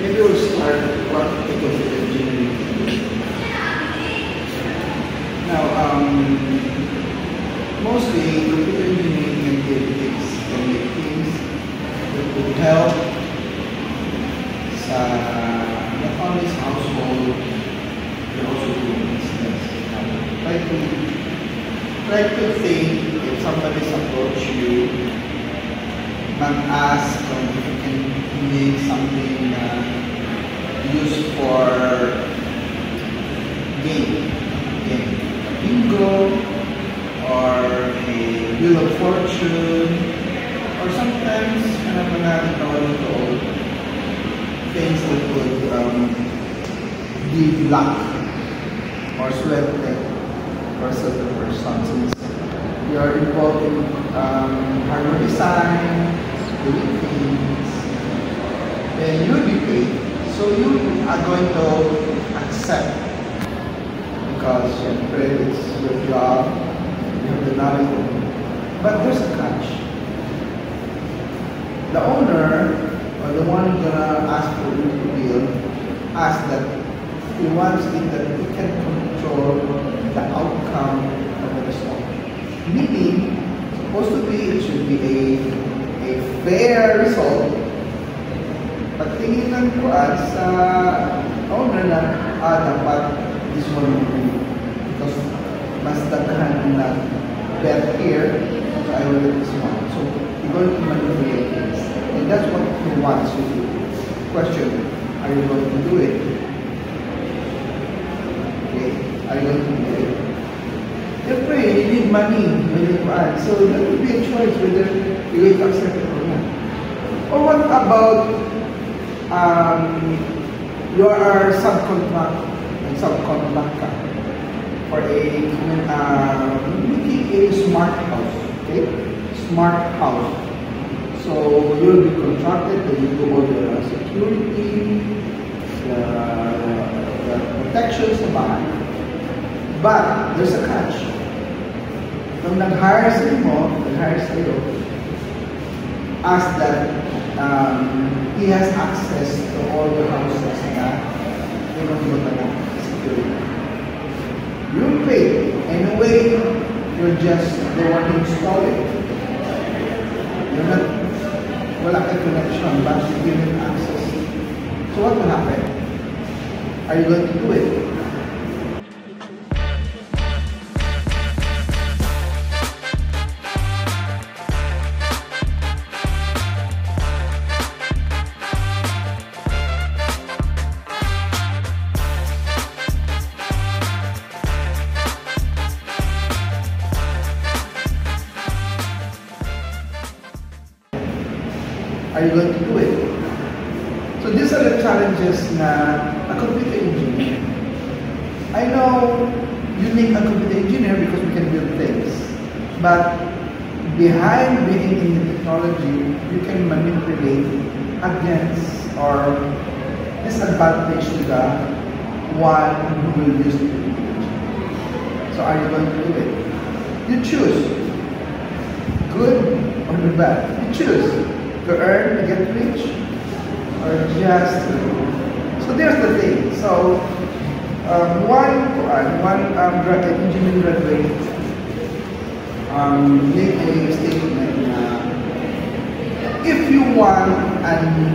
maybe we'll start what the computer engineering is. Now, mostly computer engineering can make things that would help sa not only sa household, but also to business. Try to think if somebody's approach you, mag-ask if you can make something used for game, bingo, or a wheel of fortune, or sometimes things that would give luck or sweat for certain persons. Since you are involved in hardware design, doing things, then you'll be paid. So you are going to accept because it's your job, you have the knowledge. But there's a catch. The owner or the one who's gonna ask for you to build asks that he wants it that he can control the outcome of the result. Meaning, supposed to be, it should be a fair result. Pag tingin ng kuan sa owner na, dapat this one will be because mas daghan na bet here, so I will get this one. So, you're going to manipulate things. And that's what he wants you to do. Question, are you going to do it? Okay, are you going to do it? Therefore, you need money when you add. So that will be a choice whether you will accept it or not. Or what about you are subcontractor for making a smart house, okay? Smart house. So you'll be contracted, then you do all the security, the protections naman. But there's a catch. Kung nag-hire sa'yo, ask that he has access to all the houses na security. You're paid. In a way, you're just the one to install it. You're not, wala ka connection, but you give him access. So what will happen? Are you going to do it? Are you going to do it? So these are the challenges na a computer engineer. I know you need a computer engineer because we can build things. But behind being in the technology, you can manipulate against or disadvantage to the one who will use the technology. So are you going to do it? You choose. Good or the bad. You choose. To earn, to get rich, or just so there's the thing. So one engineering graduate made a statement if you want an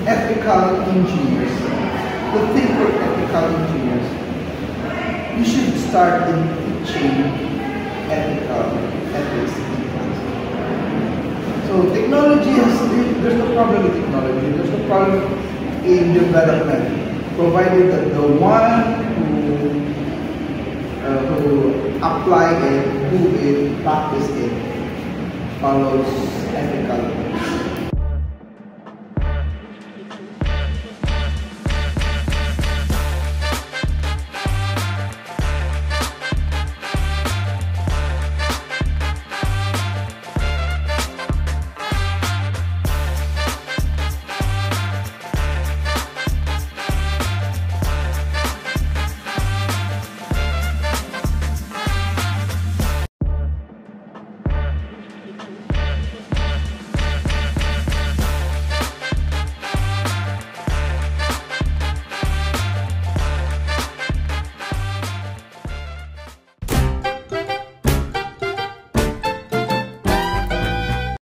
ethical engineers to think for ethical engineers, you should start in teaching ethics. So technology there's no problem with technology, there's no problem in development, provided that the one who apply it, do it, practice it, follows ethical